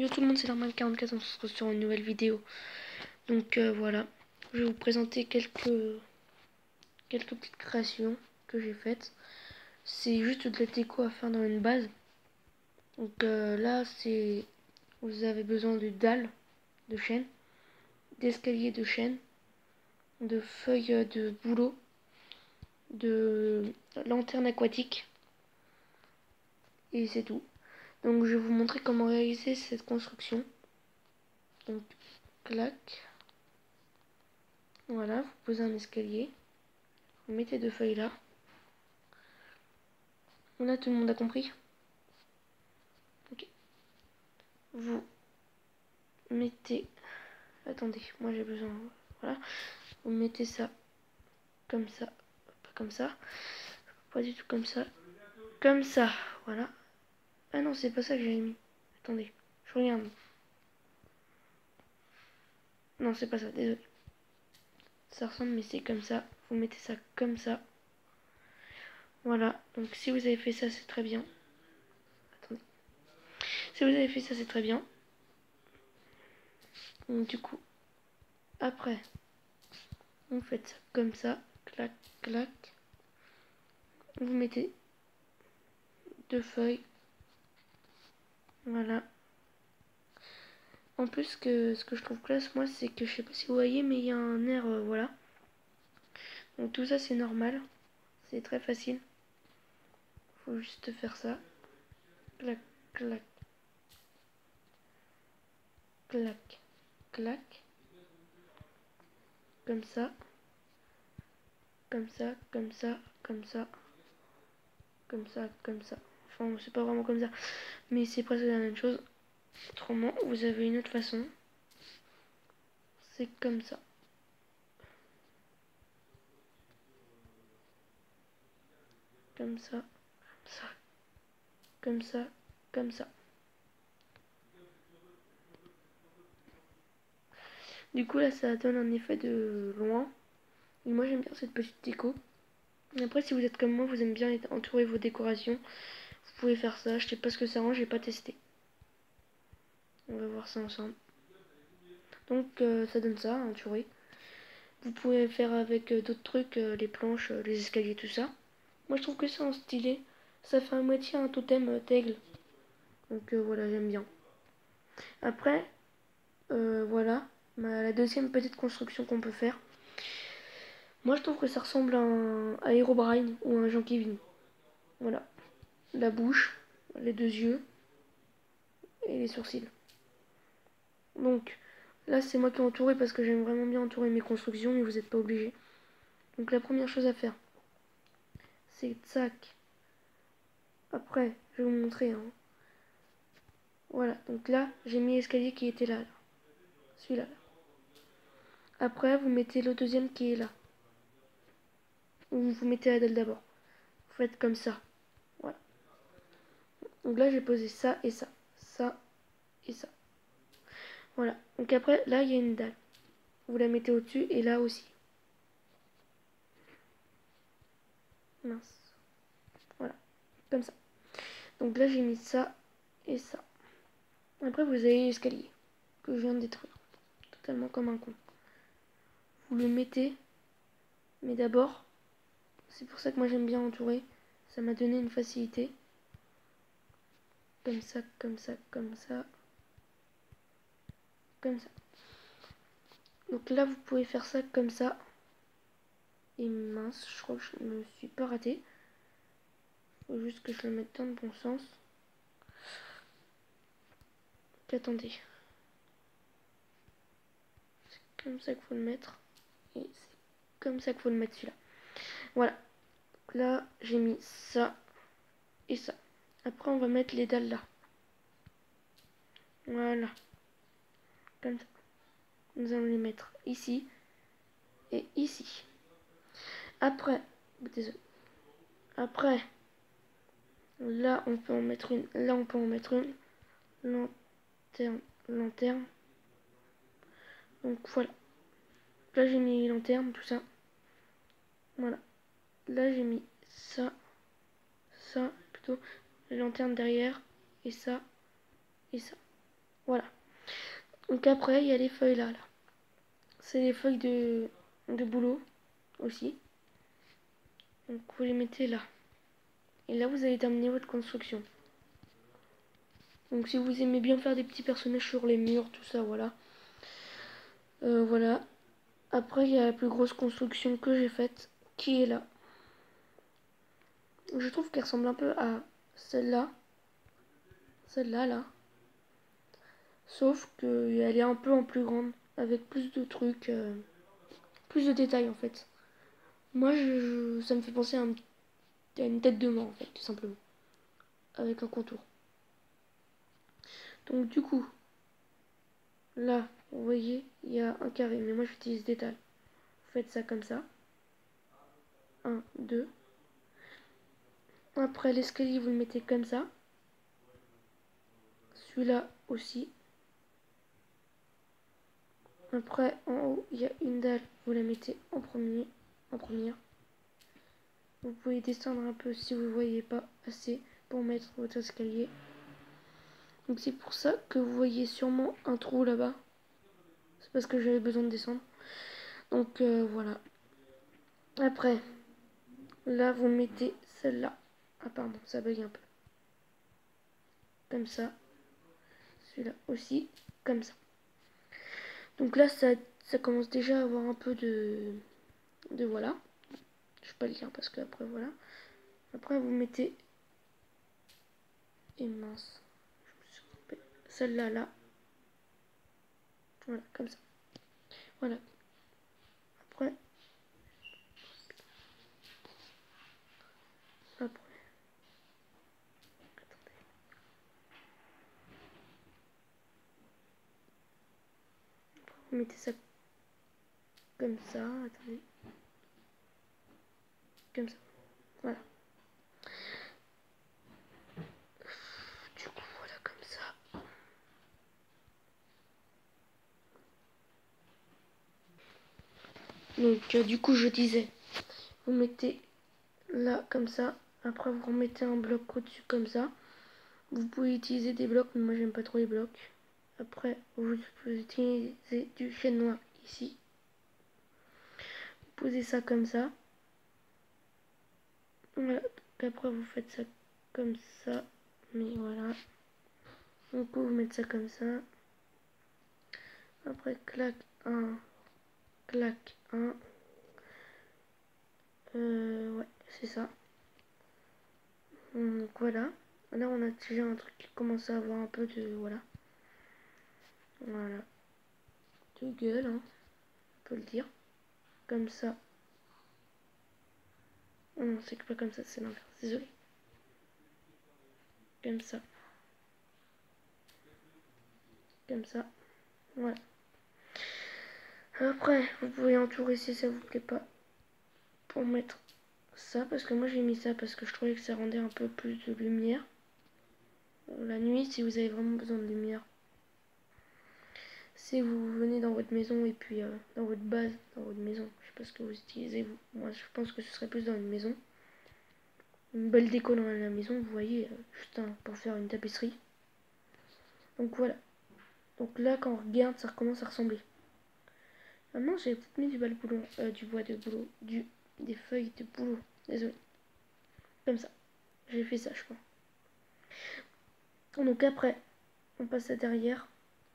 Yo tout le monde, c'est Normal44, on se retrouve sur une nouvelle vidéo. Donc voilà, je vais vous présenter quelques petites créations que j'ai faites. C'est juste de la déco à faire dans une base. Donc là, vous avez besoin de dalles de chêne, d'escaliers de chêne, de feuilles de bouleau, de lanternes aquatiques. Et c'est tout. Donc je vais vous montrer comment réaliser cette construction. Donc clac. Voilà, vous posez un escalier. Vous mettez deux feuilles là. Là, tout le monde a compris. Ok. Vous mettez... Attendez, moi j'ai besoin... Voilà. Vous mettez ça comme ça. Pas comme ça. Pas du tout comme ça. Comme ça. Voilà. Ah non, c'est pas ça que j'ai mis. Attendez, je regarde. Non, c'est pas ça, désolé. Ça ressemble, mais c'est comme ça. Vous mettez ça comme ça. Voilà. Donc si vous avez fait ça, c'est très bien. Attendez. Si vous avez fait ça, c'est très bien. Donc du coup, après, vous faites ça comme ça. Clac, clac. Vous mettez deux feuilles. Voilà. En plus, ce que je trouve classe, moi, c'est que je sais pas si vous voyez, mais il y a un air, voilà. Donc tout ça, c'est normal. C'est très facile. Faut juste faire ça. Clac, clac. Clac, clac. Comme ça. Comme ça, comme ça, comme ça. Comme ça, comme ça. Enfin, c'est pas vraiment comme ça. Mais c'est presque la même chose. Autrement, vous avez une autre façon. C'est comme ça. Comme ça. Comme ça. Comme ça. Du coup, là, ça donne un effet de loin. Et moi, j'aime bien cette petite déco. Et après, si vous êtes comme moi, vous aimez bien entourer vos décorations, vous pouvez faire ça. Je sais pas ce que ça rend, j'ai pas testé. On va voir ça ensemble. Donc, ça donne ça, entouré. Vous pouvez faire avec d'autres trucs, les planches, les escaliers, tout ça. Moi, je trouve que c'est en stylé. Ça fait à moitié un totem d'aigle. Donc, voilà, j'aime bien. Après, voilà, la deuxième petite construction qu'on peut faire. Moi, je trouve que ça ressemble à Herobrine ou à un Jean Kevin. Voilà. La bouche, les deux yeux et les sourcils. Donc, là, c'est moi qui ai entouré parce que j'aime vraiment bien entourer mes constructions, mais vous n'êtes pas obligé. Donc, la première chose à faire, c'est tac. Après, je vais vous montrer. Hein. Voilà. Donc là, j'ai mis l'escalier qui était là. Celui-là. Après, vous mettez le deuxième qui est là. Ou vous mettez la dalle d'abord. Vous faites comme ça. Voilà. Donc là, j'ai posé ça et ça. Ça et ça. Voilà. Donc après, là, il y a une dalle. Vous la mettez au-dessus et là aussi. Mince. Voilà. Comme ça. Donc là, j'ai mis ça et ça. Après, vous avez l'escalier que je viens de détruire. Totalement comme un con. Vous le mettez. Mais d'abord, c'est pour ça que moi j'aime bien entourer. Ça m'a donné une facilité. Comme ça, comme ça, comme ça. Comme ça. Donc là, vous pouvez faire ça comme ça. Et mince, je crois que je me suis pas raté. Faut juste que je le mette dans le bon sens. Attendez. C'est comme ça qu'il faut le mettre. Et c'est comme ça qu'il faut le mettre celui-là. Voilà. Donc là, j'ai mis ça et ça. Après, on va mettre les dalles là. Voilà. Comme ça. Nous allons les mettre ici et ici. Après, désolé. Après, là, on peut en mettre une. Là, on peut en mettre une. Lanterne. Lanterne. Donc voilà. Là, j'ai mis lanterne, tout ça. Voilà. Là, j'ai mis ça. Ça, plutôt. Les lanternes derrière. Et ça. Et ça. Voilà. Donc après, il y a les feuilles là. C'est les feuilles de boulot aussi. Donc vous les mettez là. Et là, vous allez terminer votre construction. Donc si vous aimez bien faire des petits personnages sur les murs, tout ça, voilà. Voilà. Après, il y a la plus grosse construction que j'ai faite, qui est là. Je trouve qu'elle ressemble un peu à celle-là. Celle-là, là. Sauf qu'elle est un peu en plus grande, avec plus de trucs, plus de détails en fait. Moi, ça me fait penser à une tête de mort en fait, tout simplement. Avec un contour. Donc du coup, là, vous voyez, il y a un carré, mais moi j'utilise détail. Vous faites ça comme ça. 1, 2. Après l'escalier, vous le mettez comme ça. Celui-là aussi. Après, en haut, il y a une dalle. Vous la mettez en premier, en première. Vous pouvez descendre un peu si vous ne voyez pas assez pour mettre votre escalier. Donc c'est pour ça que vous voyez sûrement un trou là-bas. C'est parce que j'avais besoin de descendre. Donc voilà. Après, là vous mettez celle-là. Ah pardon, ça bug un peu. Comme ça. Celui-là aussi, comme ça. Donc là ça commence déjà à avoir un peu de voilà. Je vais pas le dire parce que après voilà. Après vous mettez. Et mince. Celle-là là. Voilà, comme ça. Voilà. Après. Après. Vous mettez ça comme ça. Attendez. Comme ça. Voilà. Du coup, voilà, comme ça. Donc, du coup, je disais, vous mettez là, comme ça. Après, vous remettez un bloc au-dessus, comme ça. Vous pouvez utiliser des blocs, mais moi, j'aime pas trop les blocs. Après, vous utilisez du chêne noir ici. Vous posez ça comme ça. Voilà. Donc, après, vous faites ça comme ça. Mais voilà. Donc, vous mettez ça comme ça. Après, clac, un. Clac, un. Ouais, c'est ça. Donc voilà. Là, on a déjà un truc qui commence à avoir un peu de... Voilà. Voilà. De gueule, hein. On peut le dire. Comme ça. Oh non, c'est pas comme ça, c'est l'inverse. Désolé. Comme ça. Comme ça. Voilà. Après, vous pouvez entourer si ça vous plaît pas. Pour mettre ça. Parce que moi, j'ai mis ça parce que je trouvais que ça rendait un peu plus de lumière. La nuit, si vous avez vraiment besoin de lumière. Si vous venez dans votre maison et puis dans votre base, dans votre maison, je sais pas ce que vous utilisez vous. Moi je pense que ce serait plus dans une maison. Une belle déco dans la maison, vous voyez, juste pour faire une tapisserie. Donc voilà. Donc là quand on regarde, ça recommence à ressembler. Maintenant j'ai peut-être mis du bois de boulot, des feuilles de boulot. Désolé. Comme ça. J'ai fait ça je crois. Donc après, on passe à derrière.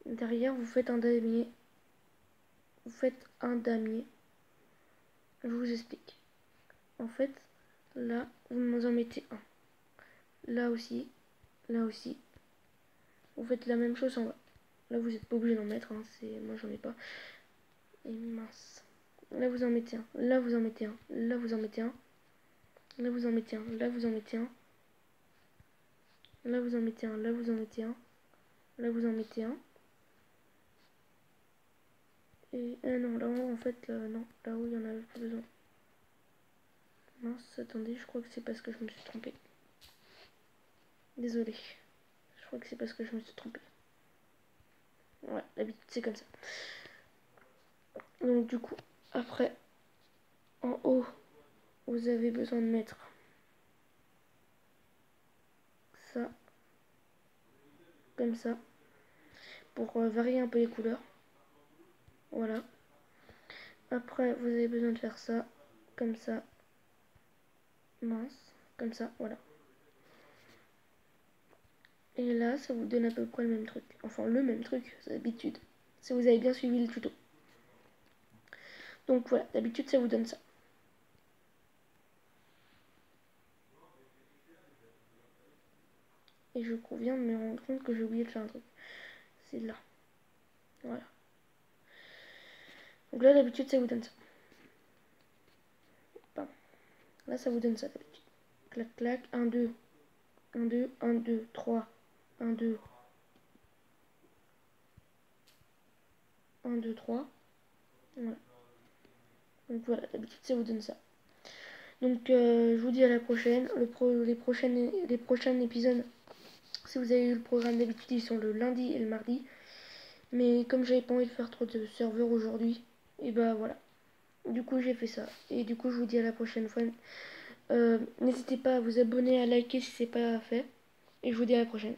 Derrière, vous faites un damier. Vous faites un damier. Je vous explique. En fait, là, vous en mettez un. Là aussi, là aussi. Vous faites la même chose en bas. Là, vous n'êtes pas obligé d'en mettre. Hein, moi, j'en ai pas. Et mince. Là, vous en mettez un. Là, vous en mettez un. Là, vous en mettez un. Là, vous en mettez un. Là, vous en mettez un. Là, vous en mettez un. Là, vous en mettez un. Là, vous en mettez un. Et non, là, en fait, là, non. Là-haut, il y en avait pas besoin. Mince, attendez, je crois que c'est parce que je me suis trompée. Désolé. Je crois que c'est parce que je me suis trompée. Ouais, d'habitude, c'est comme ça. Donc, du coup, après, en haut, vous avez besoin de mettre ça, comme ça. pour varier un peu les couleurs. Voilà. Après, vous avez besoin de faire ça, comme ça. Mince, comme ça, voilà. Et là, ça vous donne à peu près le même truc. Enfin, le même truc, c'est d'habitude. Si vous avez bien suivi le tuto. Donc voilà, d'habitude, ça vous donne ça. Et je viens de me rendre compte que j'ai oublié de faire un truc. C'est là. Voilà. Donc là, d'habitude, ça vous donne ça. Pardon. Là, ça vous donne ça d'habitude. Clac, clac. 1, 2. 1, 2, 1, 2, 3. 1, 2. 1, 2, 3. Voilà. Donc voilà, d'habitude, ça vous donne ça. Donc je vous dis à la prochaine. Les prochains épisodes, si vous avez eu le programme d'habitude, ils sont le lundi et le mardi. Mais comme j'avais pas envie de faire trop de serveurs aujourd'hui, et bah voilà. Du coup j'ai fait ça. Et du coup je vous dis à la prochaine fois. N'hésitez pas à vous abonner, à liker si c'est pas fait. Et je vous dis à la prochaine.